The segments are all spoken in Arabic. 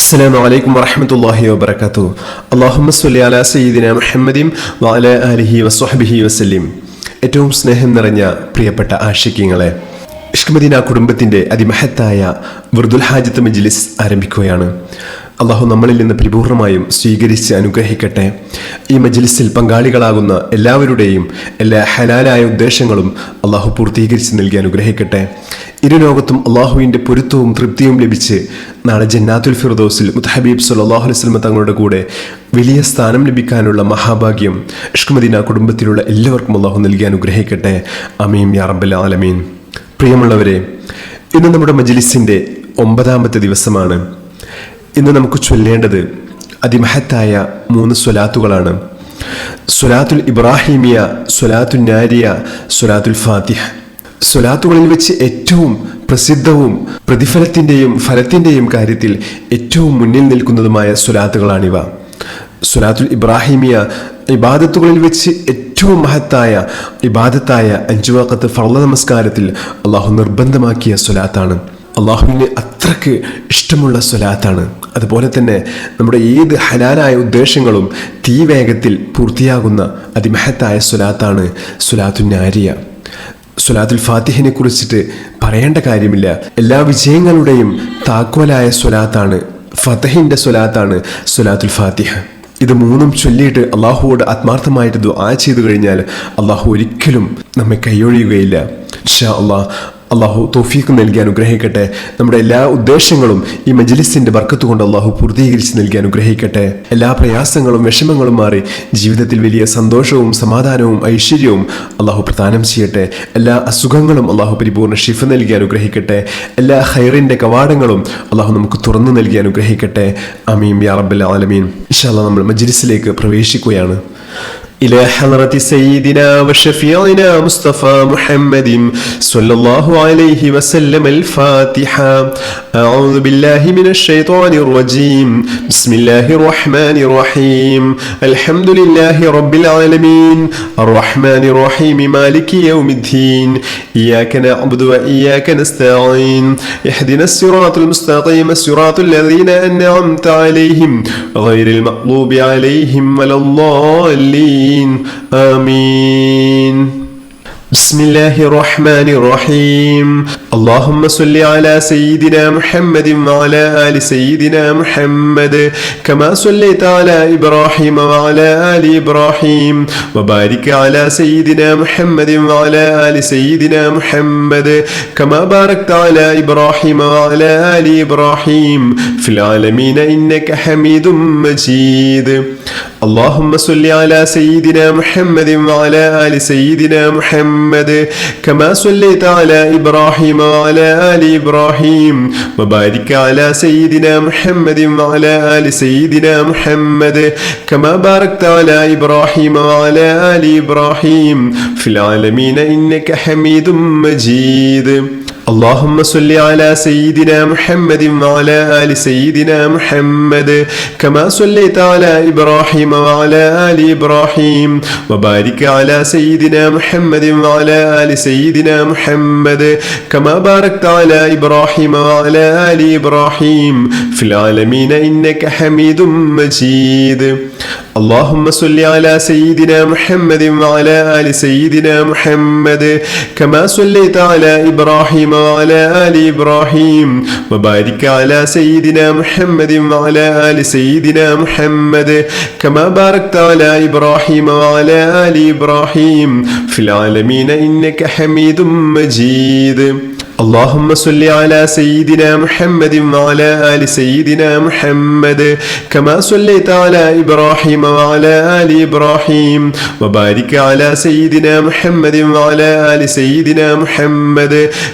السلام عليكم ورحمة الله وبركاته. اللهم صل على سيدنا محمد وعلى آله وصحبه وسلم. ഏറ്റവും സ്നേഹം നിറഞ്ഞ പ്രിയപ്പെട്ട ആശിക്യങ്ങളെ, ഇഷ്ക് മദീന കുടുംബത്തിൻ്റെ അതിമഹത്തായ വിർദുൽ ഹാജത്ത് മജ്ലിസ് ആരംഭിക്കുകയാണ്. അള്ളാഹു നമ്മളിൽ നിന്ന് പരിപൂർണമായും സ്വീകരിച്ച് അനുഗ്രഹിക്കട്ടെ. ഈ മജ്ലിസിൽ പങ്കാളികളാകുന്ന എല്ലാവരുടെയും എല്ലാ ഹലാലായ ഉദ്ദേശങ്ങളും അള്ളാഹു പൂർത്തീകരിച്ച് നൽകി അനുഗ്രഹിക്കട്ടെ. ഇരുലോകത്തും അള്ളാഹുവിൻ്റെ പൊരുത്തവും തൃപ്തിയും ലഭിച്ച് നാളെ ജന്നാത്തുൽ ഫിർദൗസിൽ മുത്തഹബീബ് സല്ലല്ലാഹു അലൈഹി വസല്ലം തങ്ങളുടെ കൂടെ വലിയ സ്ഥാനം ലഭിക്കാനുള്ള മഹാഭാഗ്യം ഇഷ്ക് മദീന കുടുംബത്തിലുള്ള എല്ലാവർക്കും അള്ളാഹു നൽകി അനുഗ്രഹിക്കട്ടെ. ആമീൻ യാ റബ്ബൽ ആലമീൻ. പ്രിയമുള്ളവരെ, ഇന്ന് നമ്മുടെ മജ്ലിസിൻ്റെ 9ാമത്തെ ദിവസമാണ്. ഇന്ന് നമുക്ക് ചൊല്ലേണ്ടത് അതിമഹത്തായ 3 സ്വലാത്തുകളാണ്. സ്വലാത്തുൽ ഇബ്രാഹിമിയ, സ്വലാത്തുൽ നാരിയ, സ്വലാത്തുൽ ഫാത്തിഹ. സ്വലാത്തുകളിൽ വെച്ച് ഏറ്റവും പ്രസിദ്ധവും പ്രതിഫലത്തിൻ്റെയും ഫലത്തിൻ്റെയും കാര്യത്തിൽ ഏറ്റവും മുന്നിൽ നിൽക്കുന്നതുമായ സ്വലാത്തുകളാണിവ. സ്വലാത്തുൽ ഇബ്രാഹിമിയ ഇബാദത്തുകളിൽ വെച്ച് ഏറ്റവും മഹത്തായ ഇബാദത്തായ 5 വഖത്ത് ഫർള് നമസ്കാരത്തിൽ അള്ളാഹു നിർബന്ധമാക്കിയ സ്വലാത്താണ്. അള്ളാഹുവിന് അത്രയ്ക്ക് ഇഷ്ടമുള്ള സ്വലാത്താണ്. അതുപോലെ തന്നെ നമ്മുടെ ഏത് ഹലാലായ ഉദ്ദേശങ്ങളും തീവേഗത്തിൽ പൂർത്തിയാകുന്ന അതിമഹത്തായ സ്വലാത്താണ് സ്വലാത്തുൽ നാരിയ. സ്വലാത്തുൽ ഫാത്തിഹിനെ കുറിച്ചിട്ട് പറയേണ്ട കാര്യമില്ല. എല്ലാ വിജയങ്ങളുടെയും താക്കോലായ സ്വലാത്താണ്, ഫതഹിൻ്റെ സ്വലാത്താണ് സ്വലാത്തുൽ ഫാത്തിഹ. ഇത് 3ഉം ചൊല്ലിയിട്ട് അള്ളാഹുവോട് ആത്മാർത്ഥമായിട്ട് ദുആ ചെയ്തു കഴിഞ്ഞാൽ അള്ളാഹു ഒരിക്കലും നമ്മെ കൈയൊഴിയുകയില്ല. ഇൻഷാ അള്ളാഹു തൗഫീഖ് നൽകി അനുഗ്രഹിക്കട്ടെ. നമ്മുടെ എല്ലാ ഉദ്ദേശങ്ങളും ഈ മജ്ലിസിന്റെ ബർക്കത്ത് കൊണ്ട് അള്ളാഹു പൂർത്തീകരിച്ച് നൽകി അനുഗ്രഹിക്കട്ടെ. എല്ലാ പ്രയാസങ്ങളും വിഷമങ്ങളും മാറി ജീവിതത്തിൽ വലിയ സന്തോഷവും സമാധാനവും ഐശ്വര്യവും അള്ളാഹു പ്രദാനം ചെയ്യട്ടെ. എല്ലാ അസുഖങ്ങളും അള്ളാഹു പരിപൂർണ്ണ ശിഫ നൽകി അനുഗ്രഹിക്കട്ടെ. എല്ലാ ഖൈറിന്റെ കവാടങ്ങളും അള്ളാഹു നമുക്ക് തുറന്നു നൽകി അനുഗ്രഹിക്കട്ടെ. ആമീൻ യാ റബ്ബൽ ആലമീൻ. ഇൻഷാ അല്ലാഹ് നമ്മൾ മജ്ലിസിലേക്ക് പ്രവേശിക്കുകയാണ്. إلى حضرة سيدنا وشفيعنا مصطفى محمد صلى الله عليه وسلم الفاتحة. أعوذ بالله من الشيطان الرجيم. بسم الله الرحمن الرحيم. الحمد لله رب العالمين الرحمن الرحيم مالك يوم الدين. إياك نعبد وإياك نستعين. اهدنا الصراط المستقيم صراط الذين أنعمت عليهم غير المغضوب عليهم ولا الضالين. آمين. بسم الله الرحمن الرحيم. اللهم صل على سيدنا محمد وعلى آل سيدنا محمد كما صليت على إبراهيم وعلى آل إبراهيم وبارك على سيدنا محمد وعلى آل سيدنا محمد كما باركت على إبراهيم وعلى آل إبراهيم في العالمين إنك حميد مجيد. اللهم صل على سيدنا محمد وعلى آل سيدنا محمد كما صليت على إبراهيم وعلى آل إبراهيم وبارك على سيدنا محمد وعلى آل سيدنا محمد كما باركت على إبراهيم وعلى آل إبراهيم في العالمين إنك حميد مجيد. اللهم صل على سيدنا محمد وعلى آل سيدنا محمد كما صليت على إبراهيم وعلى آل إبراهيم وبارك على سيدنا محمد وعلى آل سيدنا محمد كما باركت على إبراهيم وعلى آل إبراهيم في العالمين إنك حميد مجيد. اللهم صل على سيدنا محمد وعلى آل سيدنا محمد كما صليت على إبراهيم وعلى آل إبراهيم وبارك على سيدنا محمد وعلى آل سيدنا محمد كما باركت على إبراهيم وعلى آل إبراهيم في العالمين إنك حميد مجيد. اللهم صل على سيدنا محمد وعلى آل سيدنا محمد كما صليت على إبراهيم وعلى آل إبراهيم وبارك على سيدنا محمد وعلى آل سيدنا محمد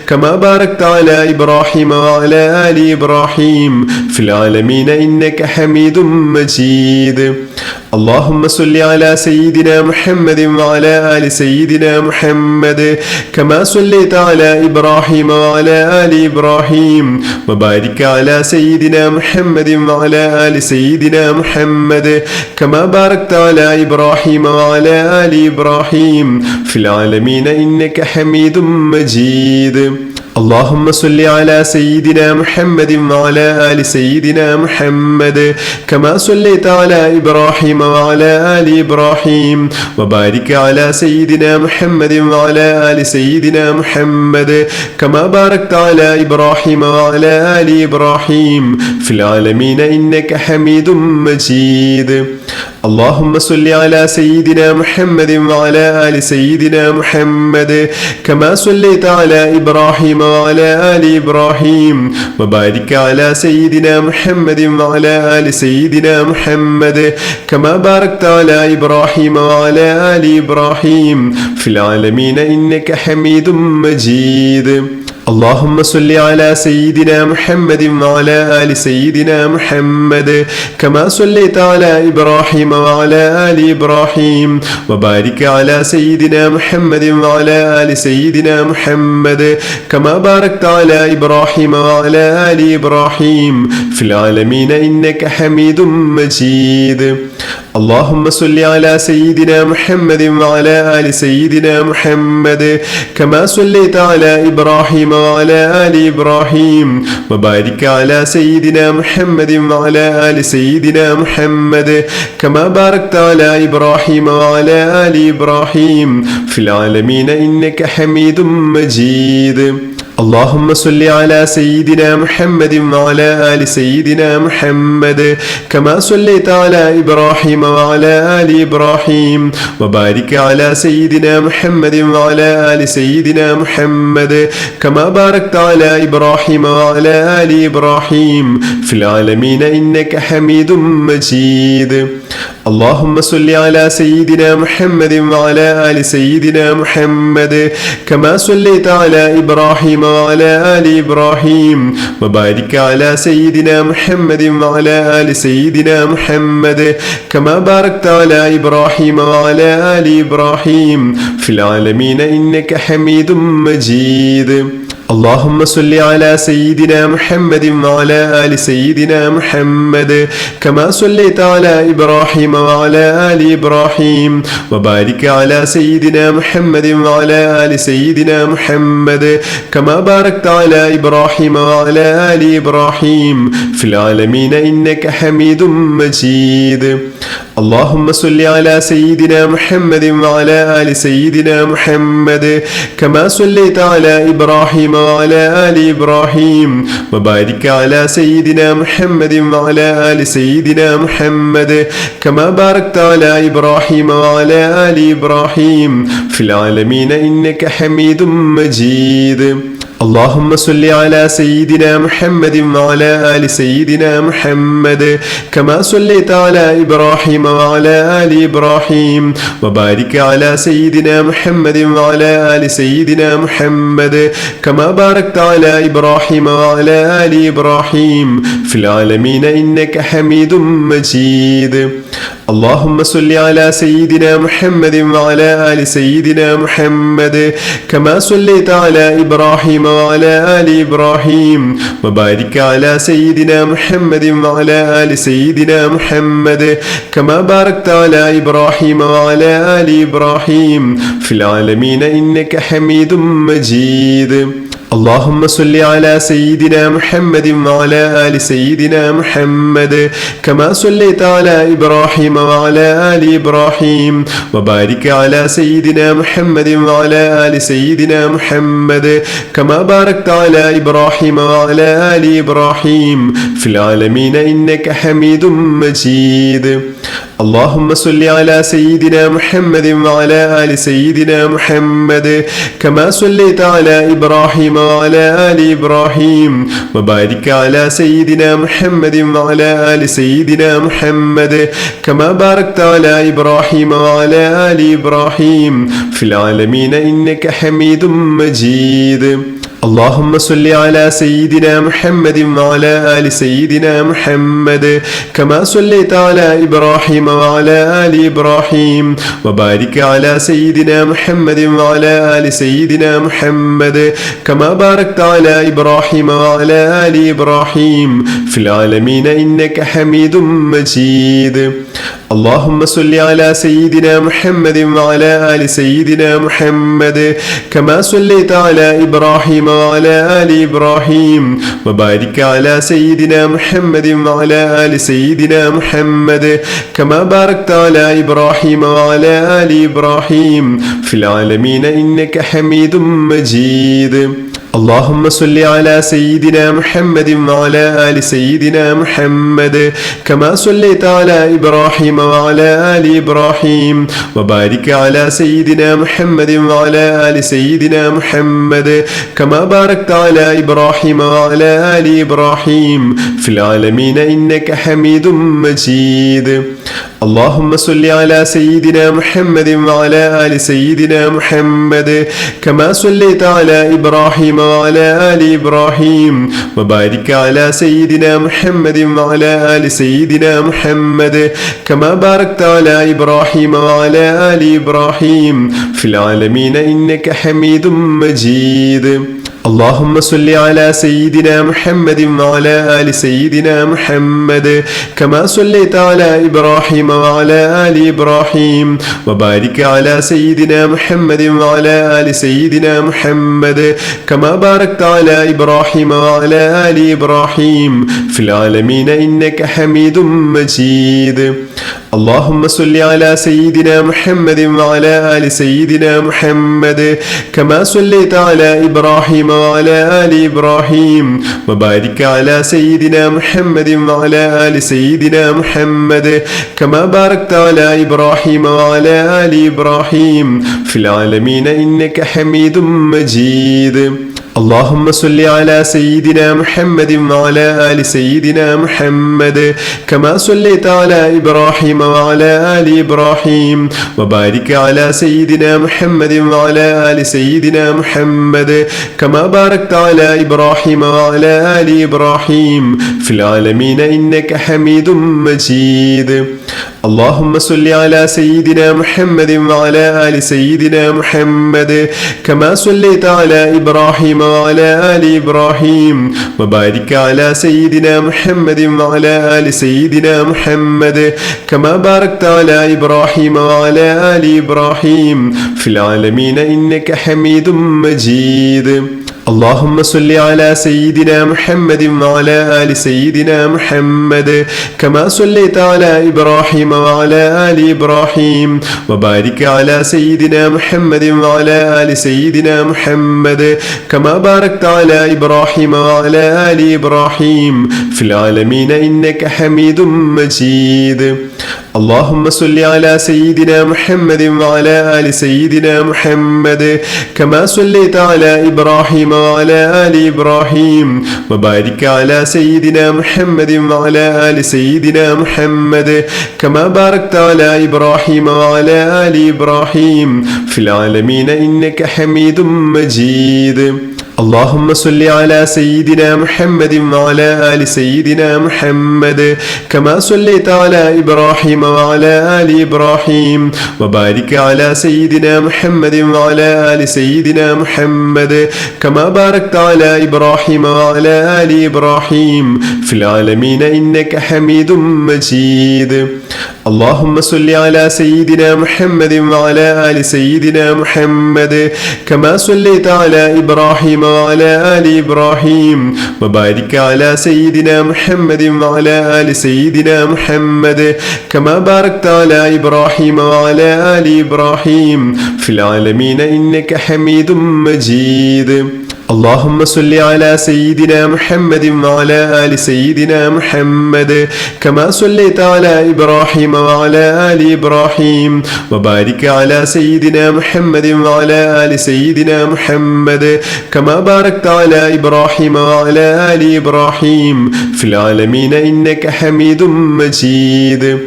كما باركت على إبراهيم وعلى آل إبراهيم في العالمين إنك حميد مجيد. اللهم صل على سيدنا محمد وعلى آل سيدنا محمد كما صليت على إبراهيم وعلى آل إبراهيم وبارك على سيدنا محمد وعلى آل سيدنا محمد كما باركت على إبراهيم وعلى آل إبراهيم في العالمين إنك حميد مجيد. اللهم صل على سيدنا محمد وعلى آل سيدنا محمد كما صليت على إبراهيم وعلى آل إبراهيم وبارك على سيدنا محمد وعلى آل سيدنا محمد كما باركت على إبراهيم وعلى آل إبراهيم في العالمين إنك حميد مجيد. اللهم صل على سيدنا محمد وعلى آل سيدنا محمد كما صليت على إبراهيم وعلى آل إبراهيم وبارك على سيدنا محمد وعلى آل سيدنا محمد كما باركت على إبراهيم وعلى آل إبراهيم في العالمين إنك حميد مجيد. اللهم صل على سيدنا محمد وعلى آل سيدنا محمد كما صليت على إبراهيم وعلى آل إبراهيم وبارك على سيدنا محمد وعلى آل سيدنا محمد كما باركت على إبراهيم وعلى آل إبراهيم في العالمين إنك حميد مجيد. اللهم صل على سيدنا محمد وعلى آل سيدنا محمد كما صليت على إبراهيم وعلى آل إبراهيم وبارك على سيدنا محمد وعلى آل سيدنا محمد كما باركت على إبراهيم وعلى آل إبراهيم في العالمين إنك حميد مجيد. اللهم صل على سيدنا محمد وعلى آل سيدنا محمد كما صليت على إبراهيم وعلى آل إبراهيم وبارك على سيدنا محمد وعلى آل سيدنا محمد كما باركت على إبراهيم وعلى آل إبراهيم في العالمين إنك حميد مجيد. اللهم صل على سيدنا محمد وعلى آل سيدنا محمد كما صليت على إبراهيم وعلى آل إبراهيم وبارك على سيدنا محمد وعلى آل سيدنا محمد كما باركت على إبراهيم وعلى آل إبراهيم في العالمين إنك حميد مجيد. اللهم صل على سيدنا محمد وعلى آل سيدنا محمد كما صليت على إبراهيم وعلى آل إبراهيم وبارك على سيدنا محمد وعلى آل سيدنا محمد كما باركت على إبراهيم وعلى آل إبراهيم في العالمين إنك حميد مجيد. اللهم صل على سيدنا محمد وعلى آل سيدنا محمد كما صليت على إبراهيم وعلى آل إبراهيم وبارك على سيدنا محمد وعلى آل سيدنا محمد كما باركت على إبراهيم وعلى آل إبراهيم في العالمين إنك حميد مجيد. اللهم صل على سيدنا محمد وعلى آل سيدنا محمد كما صليت على إبراهيم وعلى آل إبراهيم وبارك على سيدنا محمد وعلى آل سيدنا محمد كما باركت على إبراهيم وعلى آل إبراهيم في العالمين إنك حميد مجيد. اللهم صل على سيدنا محمد وعلى آل سيدنا محمد كما صليت على إبراهيم وعلى آل إبراهيم وبارك على سيدنا محمد وعلى آل سيدنا محمد كما باركت على إبراهيم وعلى آل إبراهيم في العالمين إنك حميد مجيد. اللهم صل على سيدنا محمد وعلى آل سيدنا محمد كما صليت على إبراهيم وعلى آل إبراهيم وبارك على سيدنا محمد وعلى آل سيدنا محمد كما باركت على إبراهيم وعلى آل إبراهيم في العالمين إنك حميد مجيد. اللهم صل على سيدنا محمد وعلى آل سيدنا محمد كما صليت على إبراهيم وعلى آل إبراهيم وبارك على سيدنا محمد وعلى آل سيدنا محمد كما باركت على إبراهيم وعلى آل إبراهيم في العالمين إنك حميد مجيد. اللهم صل على سيدنا محمد وعلى آل سيدنا محمد كما صليت على إبراهيم وعلى آل إبراهيم وبارك على سيدنا محمد وعلى آل سيدنا محمد كما باركت على إبراهيم وعلى آل إبراهيم في العالمين إنك حميد مجيد. اللهم صل على سيدنا محمد وعلى آل سيدنا محمد كما صليت على إبراهيم وعلى آل إبراهيم وبارك على سيدنا محمد وعلى آل سيدنا محمد كما باركت على إبراهيم وعلى آل إبراهيم في العالمين إنك حميد مجيد. اللهم صل على سيدنا محمد وعلى آل سيدنا محمد كما صليت على إبراهيم وعلى آل إبراهيم وبارك على سيدنا محمد وعلى آل سيدنا محمد كما باركت على إبراهيم وعلى آل إبراهيم في العالمين إنك حميد مجيد. اللهم صل على سيدنا محمد وعلى آل سيدنا محمد كما صليت على إبراهيم وعلى آل إبراهيم وبارك على سيدنا محمد وعلى آل سيدنا محمد كما باركت على إبراهيم وعلى آل إبراهيم في العالمين إنك حميد مجيد. اللهم صل على سيدنا محمد وعلى آل سيدنا محمد كما صليت على إبراهيم وعلى آل إبراهيم وبارك على سيدنا محمد وعلى آل سيدنا محمد كما باركت على إبراهيم وعلى آل إبراهيم في العالمين إنك حميد مجيد. اللهم صل على سيدنا محمد وعلى آل سيدنا محمد كما صليت على إبراهيم وعلى آل إبراهيم وبارك على سيدنا محمد وعلى آل سيدنا محمد كما باركت على إبراهيم وعلى آل إبراهيم في العالمين إنك حميد مجيد. اللهم صل على سيدنا محمد وعلى آل سيدنا محمد كما صليت على إبراهيم وعلى آل إبراهيم وبارك على سيدنا محمد وعلى آل سيدنا محمد كما باركت على إبراهيم وعلى آل إبراهيم في العالمين إنك حميد مجيد. اللهم صل على سيدنا محمد وعلى آل سيدنا محمد كما صليت على إبراهيم وعلى آل إبراهيم وبارك على سيدنا محمد وعلى آل سيدنا محمد كما باركت على إبراهيم وعلى آل إبراهيم في العالمين إنك حميد مجيد. اللهم صل على سيدنا محمد وعلى آل سيدنا محمد كما صليت على إبراهيم وعلى آل إبراهيم وبارك على سيدنا محمد وعلى آل سيدنا محمد كما باركت على إبراهيم وعلى آل إبراهيم في العالمين إنك حميد مجيد. اللهم صل على سيدنا محمد وعلى آل سيدنا محمد كما صليت على إبراهيم وعلى آل إبراهيم وبارك على سيدنا محمد وعلى آل سيدنا محمد كما باركت على إبراهيم وعلى آل إبراهيم في العالمين إنك حميد مجيد. اللهم صل على سيدنا محمد وعلى آل سيدنا محمد كما صليت على إبراهيم وعلى آل إبراهيم وبارك على سيدنا محمد وعلى آل سيدنا محمد كما باركت على إبراهيم وعلى آل إبراهيم في العالمين إنك حميد مجيد. اللهم صل على سيدنا محمد وعلى آل سيدنا محمد كما صليت على إبراهيم وعلى آل إبراهيم وبارك على سيدنا محمد وعلى آل سيدنا محمد كما باركت على إبراهيم وعلى آل إبراهيم في العالمين إنك حميد مجيد. اللهم صل على سيدنا محمد وعلى آل سيدنا محمد كما صليت على إبراهيم وعلى آل إبراهيم وبارك على سيدنا محمد وعلى آل سيدنا محمد كما باركت على إبراهيم وعلى آل إبراهيم في العالمين إنك حميد مجيد.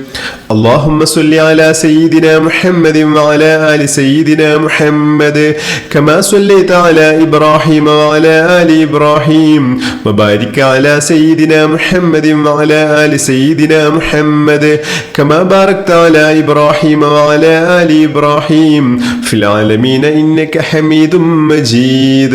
اللهم صل على سيدنا محمد وعلى آل سيدنا محمد كما صليت على إبراهيم وعلى آل إبراهيم وبارك على سيدنا محمد وعلى آل سيدنا محمد كما باركت على إبراهيم وعلى آل إبراهيم في العالمين إنك حميد مجيد.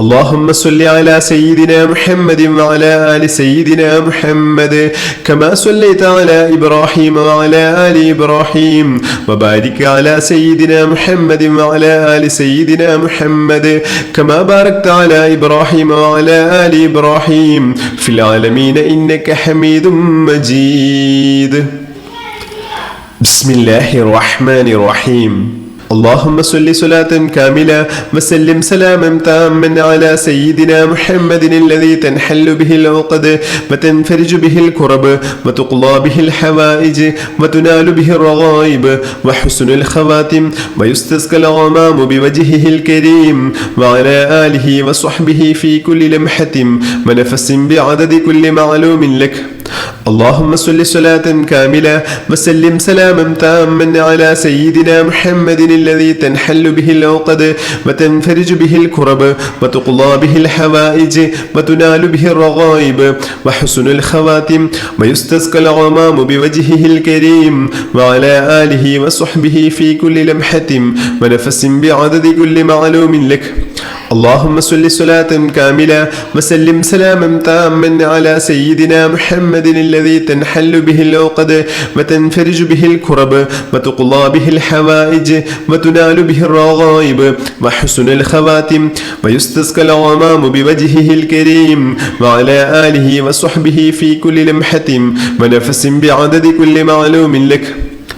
اللهم صل على سيدنا محمد وعلى آل سيدنا محمد كما صليت على إبراهيم وعلى آل إبراهيم وبارك على سيدنا محمد وعلى آل سيدنا محمد كما باركت على إبراهيم وعلى آل إبراهيم في العالمين إنك حميد مجيد. بسم الله الرحمن الرحيم. اللهم صل صلاة كاملة وسلم سلاما تاما على سيدنا محمد الذي تنحل به العقد وتنفرج به الكرب وتقضى به الحوائج وتنال به الرغائب وحسن الخواتم ويستسقى الغمام بوجهه الكريم وعلى آله وصحبه في كل لمحة ونفس بعدد كل معلوم لك. اللهم صل صلاة كاملة وسلم سلاما تاما على سيدنا محمد الذي تنحل به العقد وتنفرج به الكرب وتقضى به الحوائج وتنال به الرغائب وحسن الخواتم ويستسقى الغمام بوجهه الكريم وعلى آله وصحبه في كل لمحة ونفس بعدد كل معلوم لك. اللهم صل صلاة كاملة وسلم سلاما تاما على سيدنا محمد الذي تنحل به العقد وتنفرج به الكرب وتقضى به الحوائج وتنال به الرغائب وحسن الخواتم ويستسقى الغمام بوجهه الكريم وعلى آله وصحبه في كل لمحة ونفس بعدد كل معلوم لك.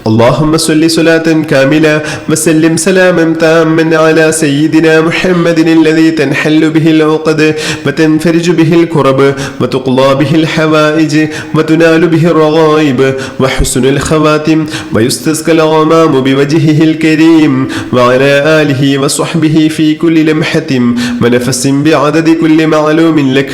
اللهم صل صلاة كاملة وسلم سلاما تاما على سيدنا محمد الذي تنحل به العقد وتنفرج به الكرب وتقضى به الحوائج وتنال به الرغائب وحسن الخواتم ويستسقى الغمام بوجهه الكريم وعلى آله وصحبه في كل لمحة ونفس بعدد كل معلوم لك.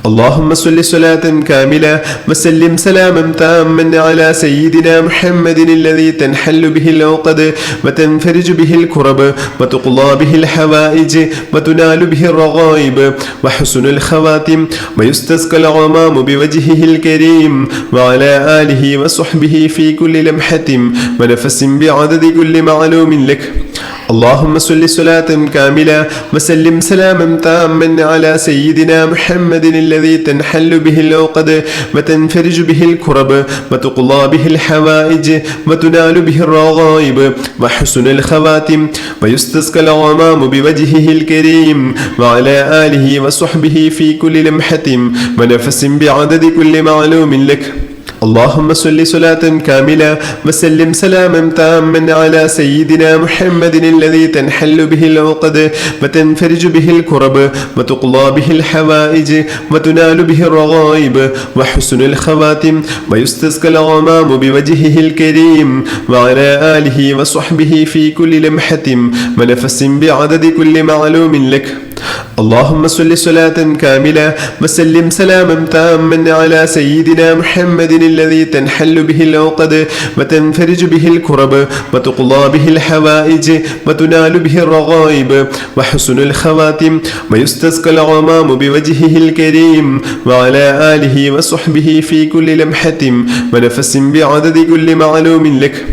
اللهم صل صلاة كاملة وسلم سلاما تاما على سيدنا محمد الذي تنحل به العقد وتنفرج به الكرب وتقضى به الحوائج وتنال به الرغائب وحسن الخواتم ويستسقى الغمام بوجهه الكريم وعلى آله وصحبه في كل لمحة ونفس بعدد كل معلوم لك. اللهم صل صلاة كاملة وسلم سلاما تاما على سيدنا محمد الذي تنحل به العقد وتنفرج به الكرب وتقضى به الحوائج وتنال به الرغائب وحسن الخواتم ويستسقى الغمام بوجهه الكريم وعلى آله وصحبه في كل لمحة ونفس بعدد كل معلوم لك. اللهم صل صلاة كاملة وسلم سلاما تاما على سيدنا محمد الذي تنحل به العقد وتنفرج به الكرب وتقضى به الحوائج وتنال به الرغائب وحسن الخواتم ويستسقى الغمام بوجهه الكريم وعلى آله وصحبه في كل لمحة ونفس بعدد كل معلوم لك. اللهم صل صلاة كاملة وسلم سلاما تاما على سيدنا محمد الذي تنحل به العقد وتنفرج به الكرب وتقضى به الحوائج وتنال به الرغائب وحسن الخواتم ويستسقى الغمام بوجهه الكريم وعلى آله وصحبه في كل لمحة ونفس بعدد كل معلوم لك.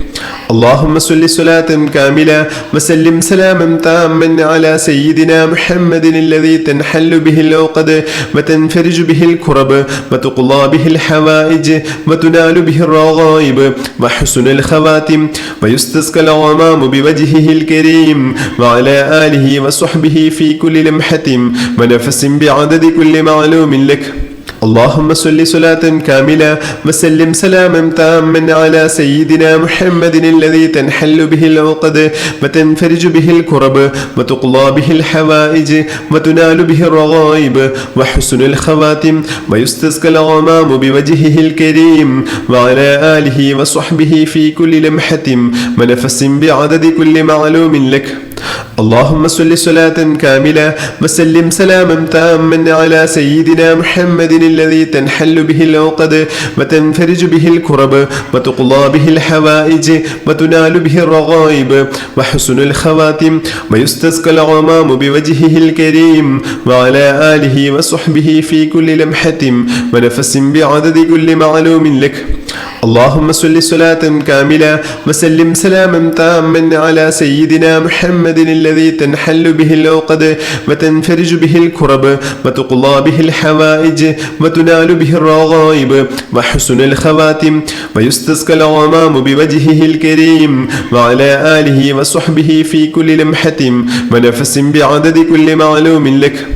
اللهم صل صلاة كاملة وسلم سلاما تاما على سيدنا محمد الذي تنحل به العقد وتنفرج به الكرب وتقضى به الحوائج وتنال به الرغائب وحسن الخواتم ويستسقى الغمام بوجهه الكريم وعلى آله وصحبه في كل لمحة ونفس بعدد كل معلوم لك. اللهم صل صلاة كاملة وسلم سلاما تاما على سيدنا محمد الذي تنحل به العقد وتنفرج به الكرب وتقضى به الحوائج وتنال به الرغائب وحسن الخواتم ويستسقى الغمام بوجهه الكريم وعلى آله وصحبه في كل لمحة ونفس بعدد كل معلوم لك. اللهم صل صلاة كاملة وسلم سلاما تاما على سيدنا محمد الذي تنحل به العقد وتنفرج به الكرب وتقضى به الحوائج وتنال به الرغائب وحسن الخواتم ويستسقى الغمام بوجهه الكريم وعلى آله وصحبه في كل لمحة ونفس بعدد كل معلوم لك. اللهم صل صلاة كاملة وسلم سلاما تاما على سيدنا محمد الذي تنحل به العقد وتنفرج به الكرب وتقضى به الحوائج وتنال به الرغائب وحسن الخواتم ويستسقى الغمام بوجهه الكريم وعلى آله وصحبه في كل لمحة ونفس بعدد كل معلوم لك.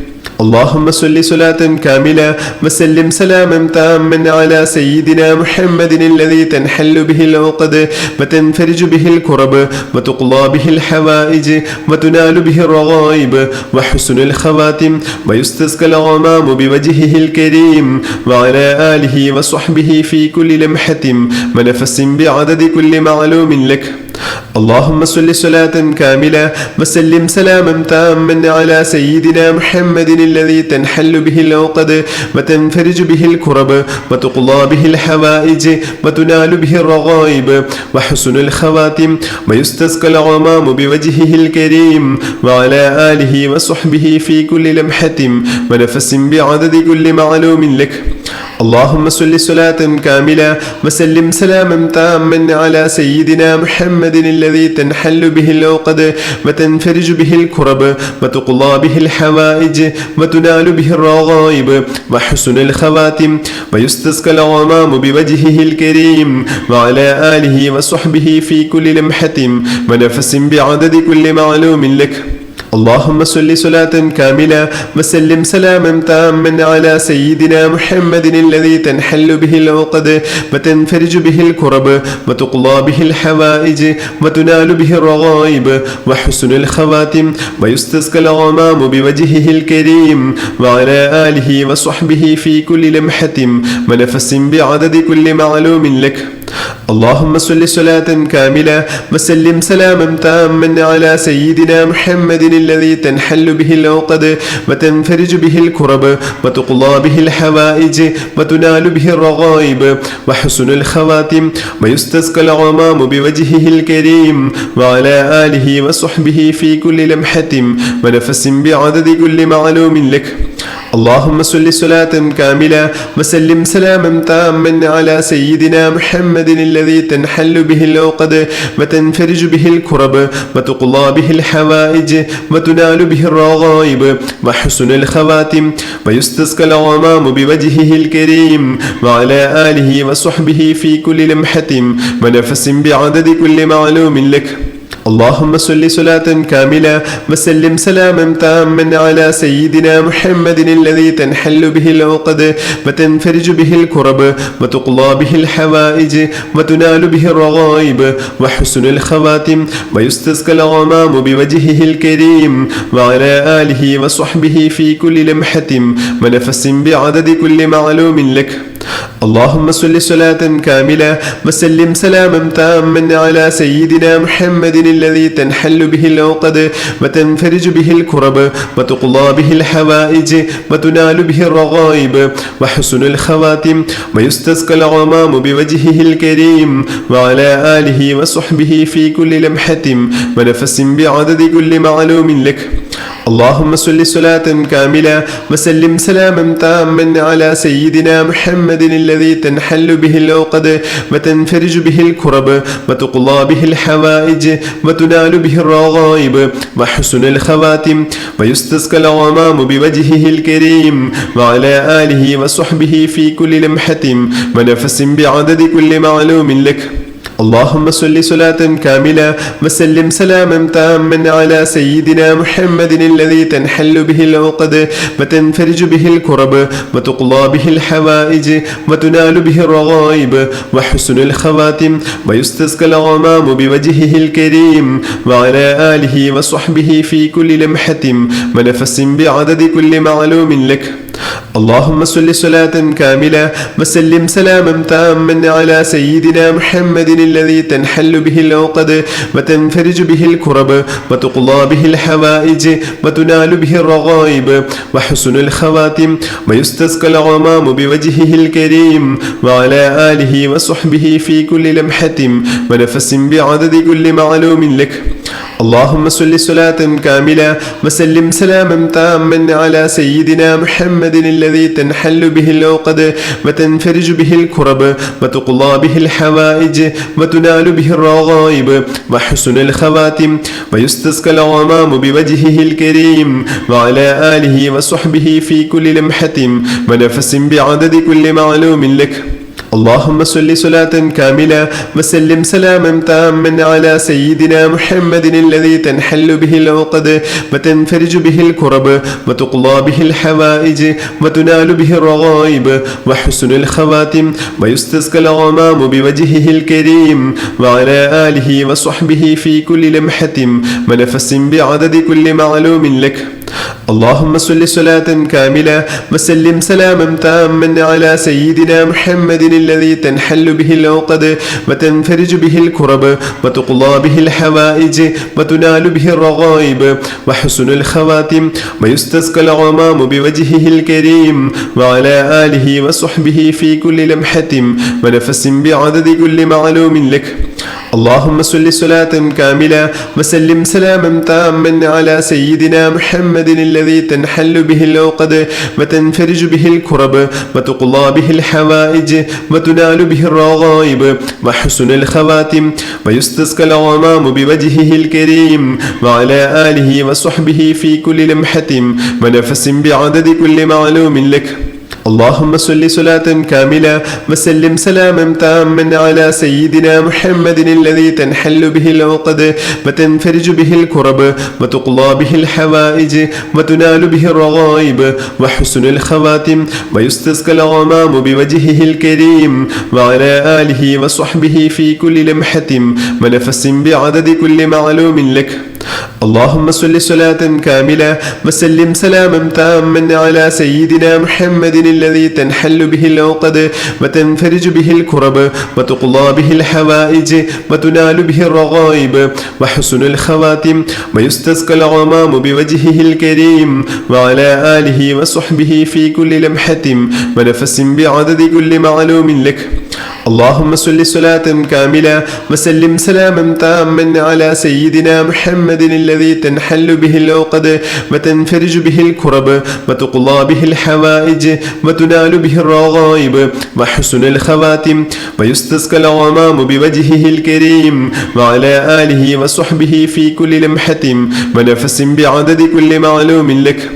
اللهم صل صلاة كاملة وسلم سلاما تاما على سيدنا محمد الذي تنحل به العقد وتنفرج به الكرب وتقضى به الحوائج وتنال به الرغائب وحسن الخواتم ويستسقى الغمام بوجهه الكريم وعلى آله وصحبه في كل لمحة ونفس بعدد كل معلوم لك. اللهم صل صلاة كاملة وسلم سلاما تاما على سيدنا محمد الذي تنحل به العقد وتنفرج به الكرب وتقضى به الحوائج وتنال به الرغائب وحسن الخواتم ويستسقى الغمام بوجهه الكريم وعلى آله وصحبه في كل لمحة ونفس بعدد كل معلوم لك. اللهم صل صلاة كاملة وسلم سلاما تاما على سيدنا محمد الذي تنحل به العقد وتنفرج به الكرب وتقضى به الحوائج وتنال به الرغائب وحسن الخواتم ويستسقى الغمام بوجهه الكريم وعلى آله وصحبه في كل لمحة ونفس بعدد كل معلوم لك. اللهم صل صلاة كاملة وسلم سلاما تاما على سيدنا محمد الذي تنحل به العقد وتنفرج به الكرب وتقضى به الحوائج وتنال به الرغائب وحسن الخواتم ويستسقى الغمام بوجهه الكريم وعلى آله وصحبه في كل لمحة ونفس بعدد كل معلوم لك. اللهم صل صلاة كاملة وسلم سلاما تاما على سيدنا محمد الذي تنحل به العقد وتنفرج به الكرب وتقضى به الحوائج وتنال به الرغائب وحسن الخواتم ويستسقى الغمام بوجهه الكريم وعلى آله وصحبه في كل لمحة ونفس بعدد كل معلوم لك. اللهم صل صلاة كاملة وسلم سلاما تاما على سيدنا محمد الذي تنحل به العقد وتنفرج به الكرب وتقضى به الحوائج وتنال به الرغائب وحسن الخواتم ويستسقى الغمام بوجهه الكريم وعلى آله وصحبه في كل لمحة ونفس بعدد كل معلوم لك. اللهم صل صلاة كاملة وسلم سلاما تاما على سيدنا محمد الذي تنحل به العقد وتنفرج به الكرب وتقضى به الحوائج وتنال به الرغائب وحسن الخواتم ويستسقى الغمام بوجهه الكريم وعلى آله وصحبه في كل لمحة ونفس بعدد كل معلوم لك. اللهم صل صلاة كاملة وسلم سلاما تاما على سيدنا محمد الذي تنحل به العقد وتنفرج به الكرب وتقضى به الحوائج وتنال به الرغائب وحسن الخواتم ويستسقى الغمام بوجهه الكريم وعلى آله وصحبه في كل لمحة ونفس بعدد كل معلوم لك. اللهم صل صلاة كاملة وسلم سلاما تاما على سيدنا محمد الذي تنحل به العقد وتنفرج به الكرب وتقضى به الحوائج وتنال به الرغائب وحسن الخواتم ويستسقى الغمام بوجهه الكريم وعلى آله وصحبه في كل لمحة ونفس بعدد كل معلوم لك. اللهم صل صلاة كاملة وسلم سلاما تاما على سيدنا محمد الذي تنحل به العقد وتنفرج به الكرب وتقضى به الحوائج وتنال به الرغائب وحسن الخواتم ويستسقى الغمام بوجهه الكريم وعلى آله وصحبه في كل لمحة ونفس بعدد كل معلوم لك. اللهم صل صلاة كاملة وسلم سلاما تاما على سيدنا محمد الذي تنحل به العقد وتنفرج به الكرب وتقضى به الحوائج وتنال به الرغائب وحسن الخواتم ويستسقى الغمام بوجهه الكريم وعلى آله وصحبه في كل لمحة ونفس بعدد كل معلوم لك. اللهم صل صلاة كاملة وسلم سلاما تاما على سيدنا محمد الذي تنحل به العقد وتنفرج به الكرب وتقضى به الحوائج وتنال به الرغائب وحسن الخواتم ويستسقى الغمام بوجهه الكريم وعلى آله وصحبه في كل لمحة ونفس بعدد كل معلوم لك. اللهم صل صلاة كاملة وسلم سلاما تاما على سيدنا محمد الذي تنحل به العقد وتنفرج به الكرب وتقضى به الحوائج وتنال به الرغائب وحسن الخواتم ويستسقى الغمام بوجهه الكريم وعلى آله وصحبه في كل لمحة ونفس بعدد كل معلوم لك. اللهم صل صلاة كاملة وسلم سلاما تاما على سيدنا محمد الذي تنحل به العقد وتنفرج به الكرب وتقضى به الحوائج وتنال به الرغائب وحسن الخواتم ويستسقى الغمام بوجهه الكريم وعلى آله وصحبه في كل لمحة ونفس بعدد كل معلوم لك. اللهم صل صلاة كاملة وسلم سلاما تاما على سيدنا محمد الذي تنحل به العقد وتنفرج به الكرب وتقضى به الحوائج وتنال به الرغائب وحسن الخواتم ويستسقى الغمام بوجهه الكريم وعلى آله وصحبه في كل لمحة ونفس بعدد كل معلوم لك. اللهم صل صلاة كاملة وسلم سلاما تاما على سيدنا محمد الذي تنحل به العقد وتنفرج به الكرب وتقضى به الحوائج وتنال به الرغائب وحسن الخواتم ويستسقى الغمام بوجهه الكريم وعلى آله وصحبه في كل لمحة ونفس بعدد كل معلوم لك. اللهم صل صلاة كاملة وسلم سلاما تاما على سيدنا محمد الذي تنحل به العقد وتنفرج به الكرب وتقضى به الحوائج وتنال به الرغائب وحسن الخواتم ويستسقى الغمام بوجهه الكريم وعلى آله وصحبه في كل لمحة ونفس بعدد كل معلوم لك. اللهم صل صلاة كاملة وسلم سلاما تاما على سيدنا محمد الذي تنحل به العقد وتنفرج به الكرب وتقضى به الحوائج وتنال به الرغائب وحسن الخواتم ويستسقى الغمام بوجهه الكريم وعلى آله وصحبه في كل لمحة ونفس بعدد كل معلوم لك.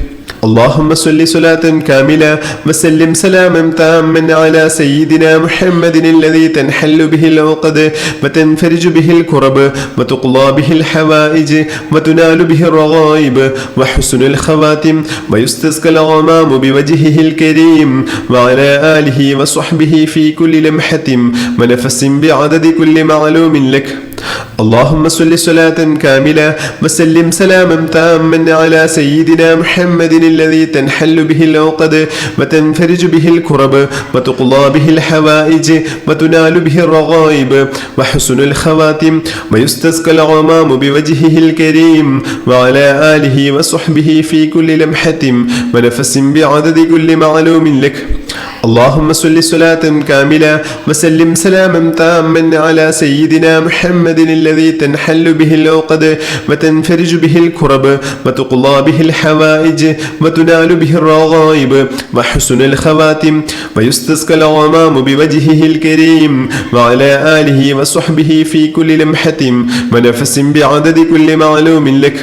اللهم صل صلاة كاملة وسلم سلاما تاما على سيدنا محمد الذي تنحل به العقد وتنفرج به الكرب وتقضى به الحوائج وتنال به الرغائب وحسن الخواتم ويستسقى الغمام بوجهه الكريم وعلى آله وصحبه في كل لمحة ونفس بعدد كل معلوم لك. اللهم صل صلاة كاملة وسلم سلاما تاما على سيدنا محمد الذي تنحل به العقد وتنفرج به الكرب وتقضى به الحوائج وتنال به الرغائب وحسن الخواتم ويستسقى الغمام بوجهه الكريم وعلى آله وصحبه في كل لمحة ونفس بعدد كل معلوم لك. اللهم صل صلاة كاملة وسلم سلاما تاما على سيدنا محمد الذي تنحل به العقد وتنفرج به الكرب وتقضى به الحوائج وتنال به الرغائب وحسن الخواتم ويستسقى الغمام بوجهه الكريم وعلى آله وصحبه في كل لمحة ونفس بعدد كل معلوم لك.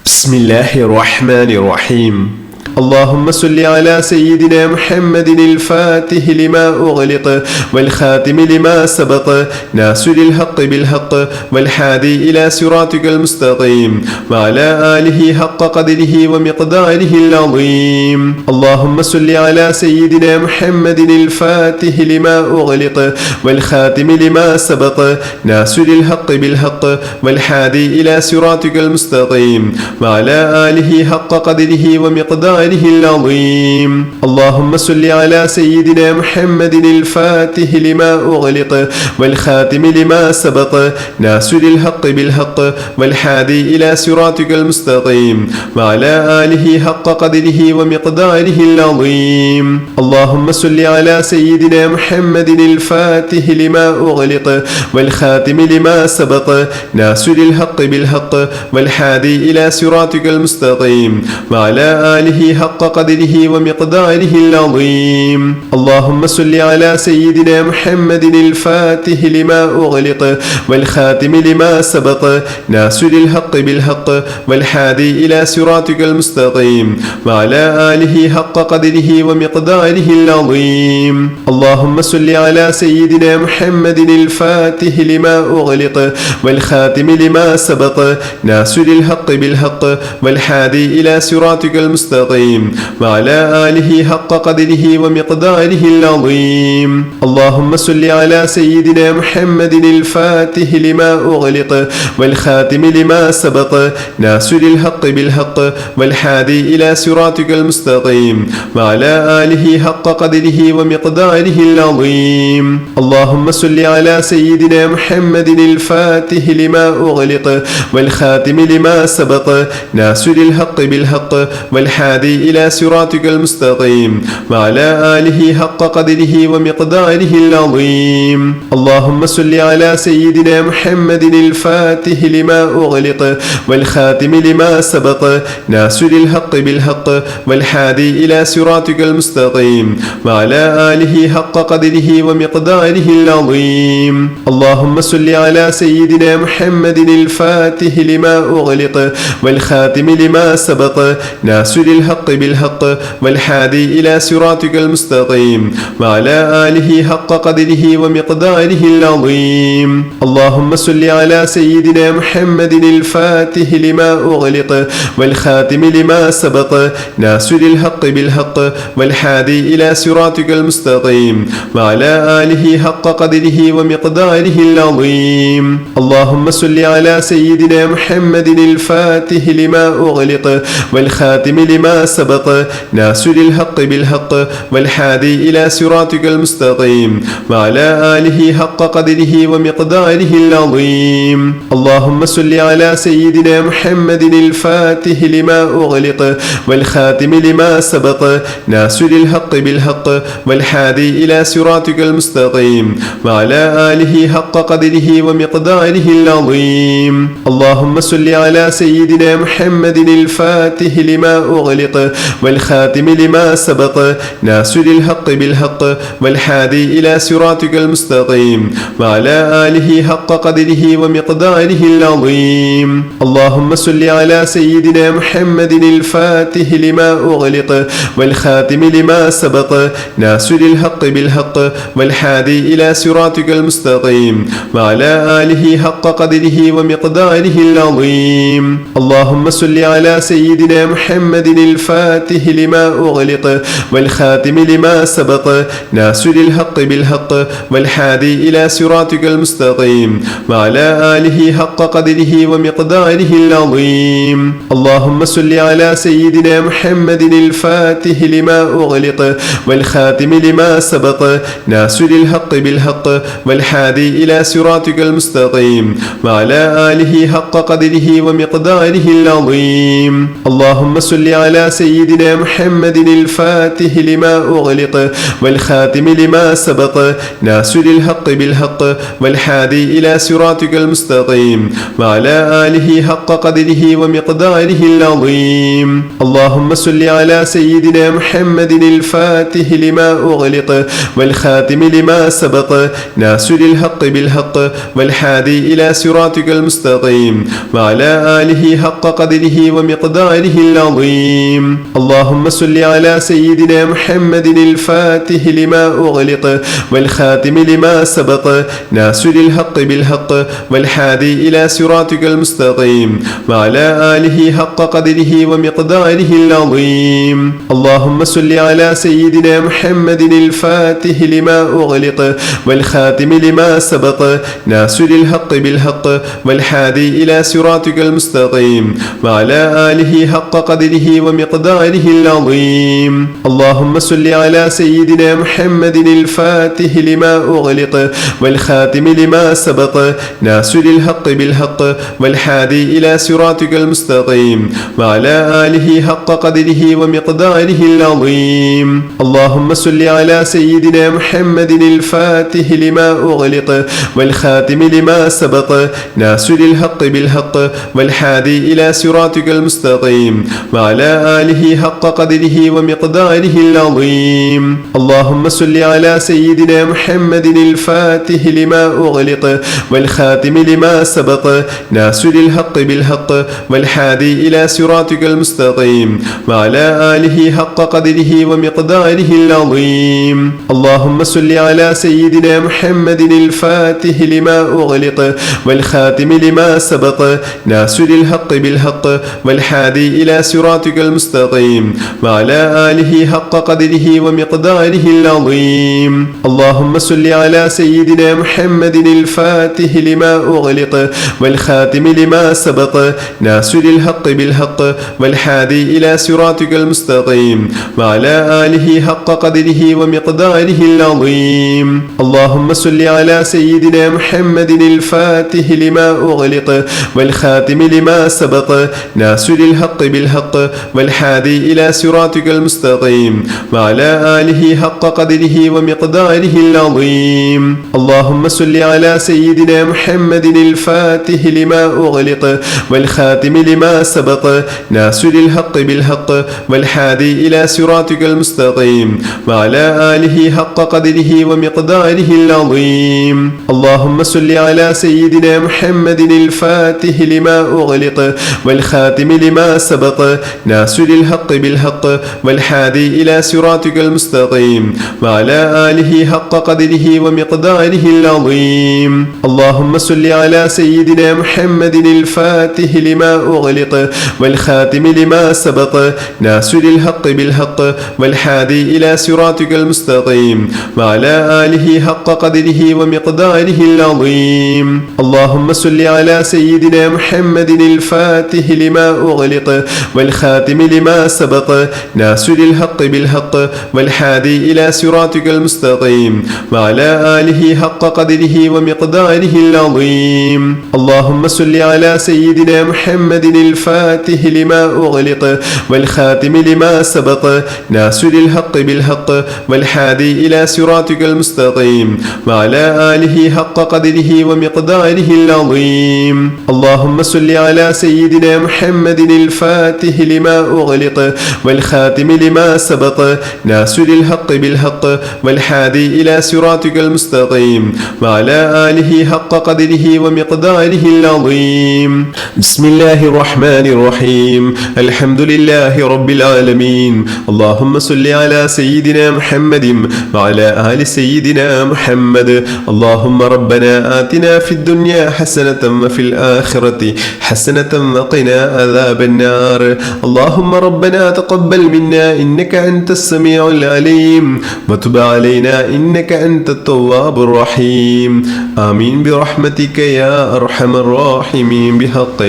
بسم الله الرحمن الرحيم. اللهم صل على سيدنا محمد الفاتح لما أغلق والخاتم لما سبق ناصر الحق بالحق والحادي إلى صراطك المستقيم وعلى آله حق قدره ومقداره العظيم. اللهم صل على سيدنا محمد الفاتح لما أغلق والخاتم لما سبق ناصر الحق بالحق والحادي إلى صراطك المستقيم وعلى آله حق قدره ومقداره ومقداره العظيم. اللهم صل على سيدنا محمد الفاتح لما أغلق والخاتم لما سبق ناصر الحق بالحق والهادي إلى صراطك المستقيم وعلى آله حق قدره ومقداره العظيم. اللهم صل على سيدنا محمد الفاتح لما أغلق والخاتم لما سبق ناصر الحق بالحق والهادي إلى صراطك المستقيم وعلى آله حق قدره ومقداره العظيم. اللهم صل على سيدنا محمد الفاتح لما أغلق والخاتم لما سبق ناصر الحق بالحق والهادي إلى صراطك المستقيم وعلى آله حق قدره ومقداره العظيم. اللهم صل على سيدنا محمد الفاتح لما أغلق والخاتم لما سبق ناصر الحق بالحق والهادي إلى صراطك المستقيم وعلى آله حق قدره ومقداره العظيم. اللهم صل على سيدنا محمد الفاتح لما أغلق والخاتم لما سبق ناصر الحق بالحق والهادي إلى صراطك المستقيم وعلى آله حق قدره ومقداره العظيم. اللهم صل على سيدنا محمد الفاتح لما أغلق والخاتم لما سبق ناصر الحق بالحق والهادي إلى صراطك المستقيم وعلى آله حق قدره ومقداره العظيم. اللهم صل على سيدنا محمد الفاتح لما أغلق والخاتم لما سبق ناصر الحق بالحق والهادي إلى صراطك المستقيم وعلى آله حق قدره ومقداره العظيم. اللهم صل على سيدنا محمد الفاتح لما أغلق والخاتم لما سبق ناصر الحق بالحق والهادي إلى صراطك المستقيم وعلى آله حق قدره ومقداره العظيم. اللهم صل على سيدنا محمد الفاتح لما أغلق والخاتم لما سبق ناصر الحق بالحق والهادي إلى صراطك المستقيم وعلى آله حق قدره ومقداره العظيم. اللهم صل على سيدنا محمد الفاتح لما أغلق والخاتم لما سبق ناصر الحق بالحق والهادي إلى صراطك المستقيم وعلى آله حق قدره ومقداره العظيم. اللهم صل على سيدنا محمد الفاتح لما أغلق والخاتم لما سبق ناصر الحق بالحق والهادي إلى صراطك المستقيم وعلى آله حق قدره ومقداره العظيم. اللهم صل على سيدنا محمد الفاتح لما أغلق والخاتم لما سبق ناصر الحق بالحق والهادي إلى صراطك المستقيم وعلى آله حق قدره ومقداره العظيم. اللهم صل على سيدنا محمد الفاتح لما أغلق والخاتم لما سبق ناصر الحق بالحق والهادي إلى صراطك المستقيم وعلى آله حق قدره ومقداره العظيم. اللهم صل على سيدنا محمد الفاتح لما أغلق والخاتم لما سبق ناصر الحق بالحق والهادي إلى صراطك المستقيم وعلى آله حق قدره ومقداره العظيم. اللهم صل على سيدنا محمد الفاتح لما أغلق والخاتم لما سبق ناصر الحق بالحق والهادي إلى صراطك المستقيم وعلى آله حق قدره ومقداره العظيم. اللهم صل على سيدنا محمد الفاتح لما أغلق والخاتم لما سبق ناصر الحق بالحق والهادي إلى صراطك المستقيم وعلى آله حق قدره ومقداره العظيم. اللهم صل على سيدنا محمد الفاتح لما أغلق والخاتم لما سبق ناصر الحق بالحق والهادي إلى صراطك المستقيم وعلى آله حق قدره ومقداره العظيم. اللهم صل على سيدنا محمد الفاتح لما أغلق والخاتم لما سبق ناصر الحق بالحق والهادي إلى صراطك المستقيم وعلى آله حق قدره ومقداره العظيم. اللهم صل على سيدنا محمد الفاتح لما أغلق والخاتم لما سبق ناصر الحق بالحق والهادي إلى صراطك المستقيم وعلى آله حق قدره ومقداره ومقداره العظيم. اللهم صل على سيدنا محمد الفاتح لما أغلق والخاتم لما سبق ناصر الحق بالحق والهادي إلى صراطك المستقيم وعلى آله حق قدره ومقداره العظيم. اللهم صل على سيدنا محمد الفاتح لما أغلق والخاتم لما سبق ناصر الحق بالحق والهادي إلى صراطك المستقيم وعلى آله حق قدره ومقداره العظيم. اللهم صل على سيدنا محمد الفاتح لما أغلق والخاتم لما سبق ناصر الحق بالحق والهادي إلى صراطك المستقيم وعلى آله حق قدره ومقداره العظيم. اللهم صل على سيدنا محمد الفاتح لما أغلق والخاتم لما سبق ناصر الحق بالحق والهادي إلى صراطك المستقيم وعلى آله حق قدره ومقداره العظيم. اللهم صل على سيدنا محمد الفاتح لما أغلق والخاتم لما سبق ناصر الحق بالحق والهادي إلى صراطك المستقيم وعلى آله حق قدره ومقداره العظيم. اللهم صل على سيدنا محمد الفاتح لما أغلق والخاتم لما سبق ناصر الحق بالحق والهادي إلى صراطك المستقيم وعلى آله حق قدره ومقداره العظيم. اللهم صل على سيدنا محمد الفاتح لما أغلق والخاتم لما سبق ناصر الحق بالحق والهادي إلى صراطك المستقيم وعلى آله حق قدره ومقداره العظيم. اللهم صل على سيدنا محمد الفاتح لما أغلق والخاتم لما سبق ناصر الحق بالحق والهادي إلى صراطك المستقيم وعلى آله حق قدره ومقداره العظيم. اللهم صل على سيدنا محمد الفاتح لما أغلق والخاتم لما سبق ناصر الحق بالحق والهادي إلى صراطك المستقيم وعلى آله حق قدره ومقداره العظيم. اللهم صل على سيدنا محمد الفاتح لما أغلق والخاتم لما سبق ناصر الحق بالحق والهادي إلى صراطك المستقيم وعلى آله حق قدره ومقداره العظيم. اللهم صل على سيدنا محمد الفاتح لما أغلق والخاتم لما سبق ناصر الحق بالحق والهادي إلى صراطك المستقيم وعلى آله حق قدره ومقداره العظيم. اللهم صل على سيدنا محمد الفاتح لما أغلق والخاتم لما سبق ناصر الحق بالحق والهادي إلى صراطك المستقيم وعلى آله حق قدره ومقداره العظيم. بسم الله الرحمن الرحيم. الحمد لله رب العالمين. اللهم صل على سيدنا محمد وعلى آل سيدنا محمد. اللهم ربنا آتنا في الدنيا حسنة وفي الآخرة حسنة وقنا عذاب النار. اللهم ربنا تقبل منا إنك أنت السميع العليم وتب علينا إنك أنت التواب الرحيم. آمين برحمتك يا أرحم الراحمين بحق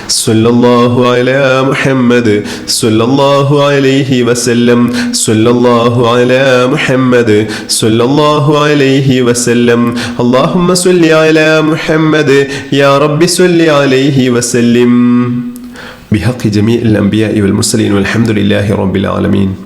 صلى الله على محمد صلى الله عليه وسلم صلى الله على محمد صلى الله عليه وسلم. اللهم صل على محمد يا رب صل عليه وسلم بحق جميع الأنبياء والمرسلين والحمد لله رب العالمين.